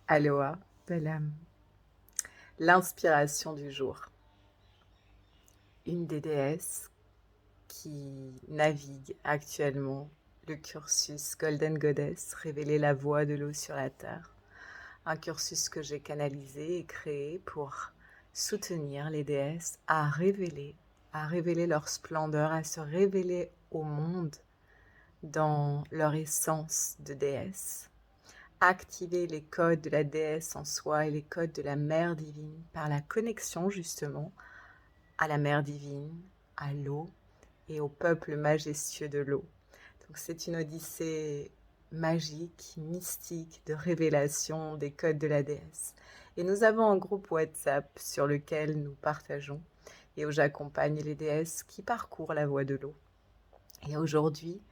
Aloha, belle âme. L'inspiration du jour. Une des déesses qui navigue actuellement le cursus Golden Goddess, révéler la voie de l'eau sur la terre. Un cursus que j'ai canalisé et créé pour soutenir les déesses à révéler leur splendeur, à se révéler au monde dans leur essence de déesse. Activer les codes de la déesse en soi et les codes de la mère divine par la connexion justement à la mère divine, à l'eau et au peuple majestueux de l'eau. Donc c'est une odyssée magique, mystique, de révélation des codes de la déesse. Et nous avons un groupe WhatsApp sur lequel nous partageons et où j'accompagne les déesses qui parcourent la voie de l'eau. Et aujourd'hui,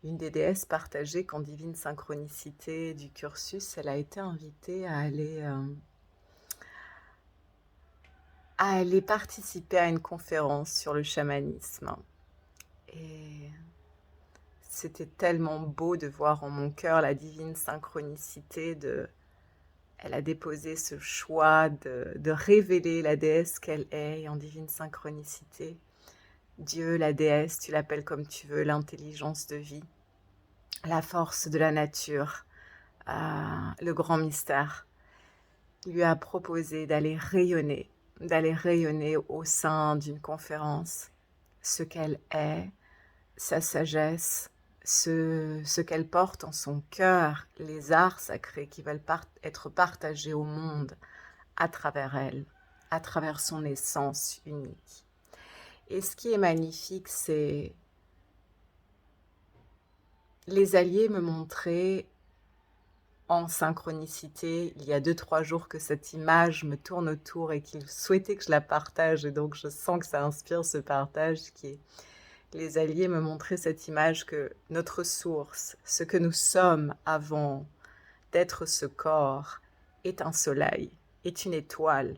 une des déesses partagées qu'en divine synchronicité du cursus, elle a été invitée à aller participer à une conférence sur le chamanisme. Et c'était tellement beau de voir en mon cœur la divine synchronicité de... Elle a déposé ce choix de révéler la déesse qu'elle est en divine synchronicité. Dieu, la déesse, tu l'appelles comme tu veux, l'intelligence de vie, la force de la nature, le grand mystère, lui a proposé d'aller rayonner au sein d'une conférence, ce qu'elle est, sa sagesse, ce qu'elle porte en son cœur, les arts sacrés qui veulent être partagés au monde à travers elle, à travers son essence unique. Et ce qui est magnifique, c'est les alliés me montraient en synchronicité, il y a 2-3 jours que cette image me tourne autour et qu'ils souhaitaient que je la partage, et donc je sens que ça inspire ce partage qui est les alliés me montraient cette image que notre source, ce que nous sommes avant d'être ce corps, est un soleil, est une étoile.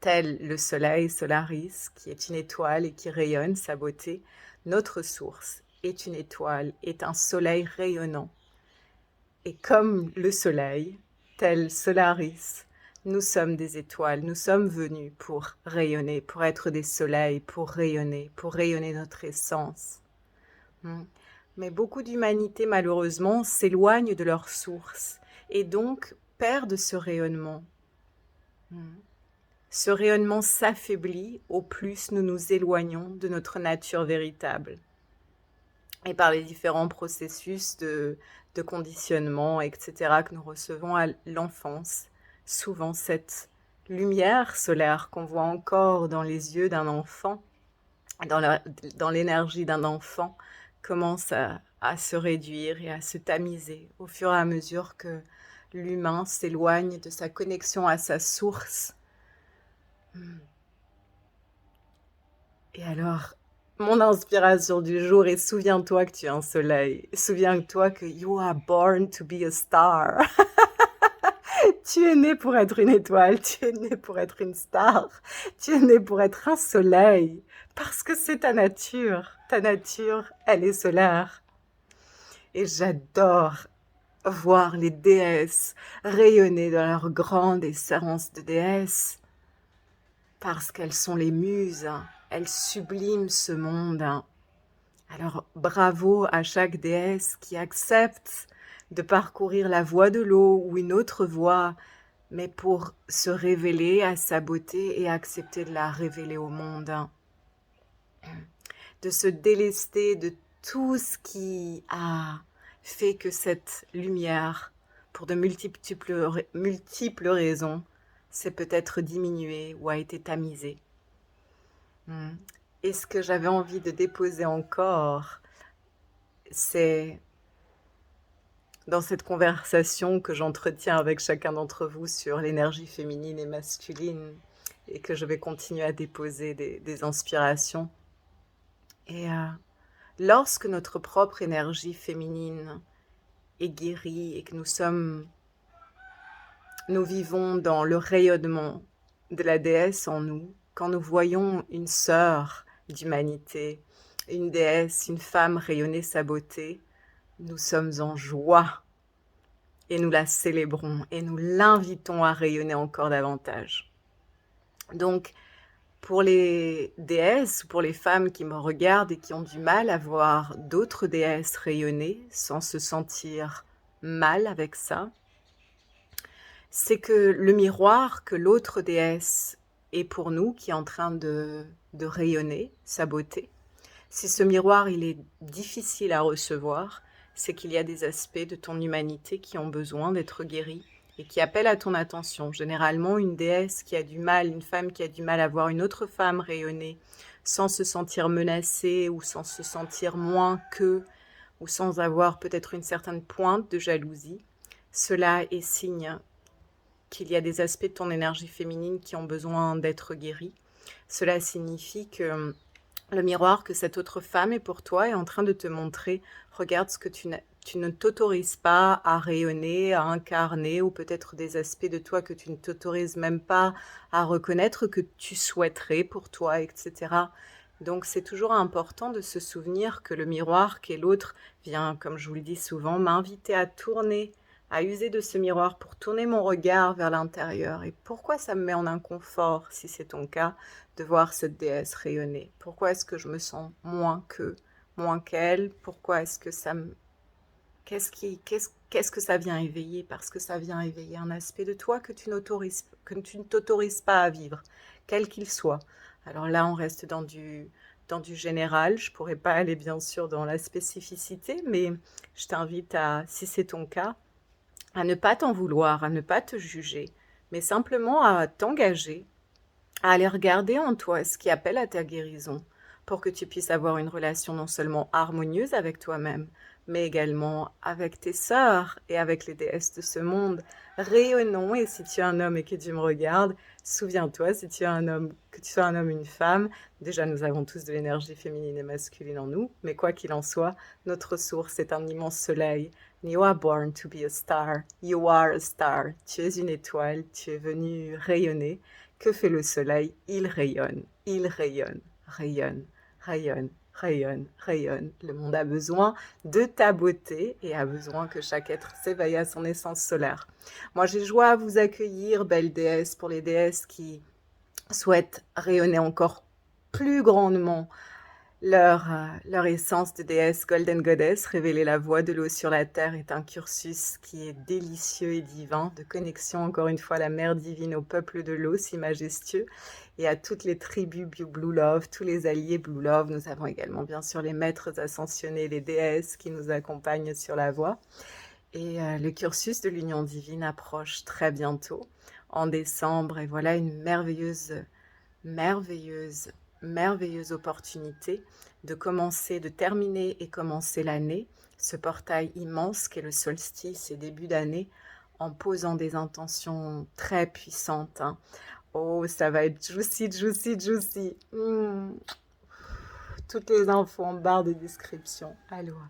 Tel le soleil Solaris, qui est une étoile et qui rayonne sa beauté, notre source est une étoile, est un soleil rayonnant. Et comme le soleil, tel Solaris, nous sommes des étoiles, nous sommes venus pour rayonner, pour être des soleils, pour rayonner notre essence. Mais beaucoup d'humanité, malheureusement, s'éloignent de leur source et donc perdent ce rayonnement. Ce rayonnement s'affaiblit au plus nous nous éloignons de notre nature véritable. Et par les différents processus de conditionnement, etc., que nous recevons à l'enfance, souvent cette lumière solaire qu'on voit encore dans les yeux d'un enfant, dans l'énergie d'un enfant, commence à se réduire et à se tamiser au fur et à mesure que l'humain s'éloigne de sa connexion à sa source. Et alors, mon inspiration du jour est souviens-toi que tu es un soleil. Souviens-toi que you are born to be a star. Tu es né pour être une étoile, tu es né pour être une star, tu es né pour être un soleil, parce que c'est ta nature. Ta nature, elle est solaire. Et j'adore voir les déesses rayonner dans leur grande essence de déesses, parce qu'elles sont les muses, elles subliment ce monde. Alors bravo à chaque déesse qui accepte de parcourir la voie de l'eau ou une autre voie, mais pour se révéler à sa beauté et accepter de la révéler au monde. De se délester de tout ce qui a fait que cette lumière, pour de multiples raisons, s'est peut-être diminuée ou a été tamisée. Et ce que j'avais envie de déposer encore, c'est dans cette conversation que j'entretiens avec chacun d'entre vous sur l'énergie féminine et masculine, et que je vais continuer à déposer des inspirations. Et lorsque notre propre énergie féminine est guérie et que nous vivons dans le rayonnement de la déesse en nous, quand nous voyons une sœur d'humanité, une déesse, une femme rayonner sa beauté, nous sommes en joie. et nous la célébrons et nous l'invitons à rayonner encore davantage. Donc, pour les déesses, pour les femmes qui me regardent et qui ont du mal à voir d'autres déesses rayonner sans se sentir mal avec ça, c'est que le miroir que l'autre déesse est pour nous, qui est en train de rayonner sa beauté, si ce miroir il est difficile à recevoir, c'est qu'il y a des aspects de ton humanité qui ont besoin d'être guéris et qui appellent à ton attention. Généralement, une déesse qui a du mal, une femme qui a du mal à voir une autre femme rayonner sans se sentir menacée ou sans se sentir moins qu'eux ou sans avoir peut-être une certaine pointe de jalousie, cela est signe qu'il y a des aspects de ton énergie féminine qui ont besoin d'être guéris. Cela signifie que le miroir que cette autre femme est pour toi est en train de te montrer, regarde ce que tu ne t'autorises pas à rayonner, à incarner, ou peut-être des aspects de toi que tu ne t'autorises même pas à reconnaître, que tu souhaiterais pour toi, etc. Donc c'est toujours important de se souvenir que le miroir qu'est l'autre vient, comme je vous le dis souvent, m'inviter à tourner, à user de ce miroir pour tourner mon regard vers l'intérieur. Et pourquoi ça me met en inconfort, si c'est ton cas, de voir cette déesse rayonner? Pourquoi est-ce que je me sens moins qu'elle? Pourquoi est-ce que ça me... Qu'est-ce que ça vient éveiller? Parce que ça vient éveiller un aspect de toi que tu ne t'autorises pas à vivre, quel qu'il soit. Alors là, on reste dans du général. Je ne pourrais pas aller bien sûr dans la spécificité, mais je t'invite à, si c'est ton cas, à ne pas t'en vouloir, à ne pas te juger, mais simplement à t'engager, à aller regarder en toi ce qui appelle à ta guérison, pour que tu puisses avoir une relation non seulement harmonieuse avec toi-même, mais également avec tes sœurs et avec les déesses de ce monde. Rayonnons, et si tu es un homme et que tu me regardes, souviens-toi, si tu es un homme, que tu sois un homme ou une femme, déjà nous avons tous de l'énergie féminine et masculine en nous, mais quoi qu'il en soit, notre source est un immense soleil. You are born to be a star. You are a star. Tu es une étoile, tu es venu rayonner. Que fait le soleil? Il rayonne, rayonne, rayonne, rayonne, rayonne. Le monde a besoin de ta beauté et a besoin que chaque être s'éveille à son essence solaire. Moi, j'ai joie à vous accueillir, belles déesses, pour les déesses qui souhaitent rayonner encore plus grandement leur essence de déesse Golden Goddess. Révéler la voie de l'eau sur la terre est un cursus qui est délicieux et divin, de connexion encore une fois à la mère divine, au peuple de l'eau si majestueux, et à toutes les tribus Blue Love, tous les alliés Blue Love. Nous avons également bien sûr les maîtres ascensionnés, les déesses qui nous accompagnent sur la voie. Et le cursus de l'union divine approche très bientôt, en décembre, et voilà une merveilleuse opportunité de commencer, de terminer et commencer l'année, ce portail immense qu'est le solstice et début d'année, en posant des intentions très puissantes. Hein. Oh, ça va être juicy, juicy, juicy. Toutes les infos en barre de description. Aloha.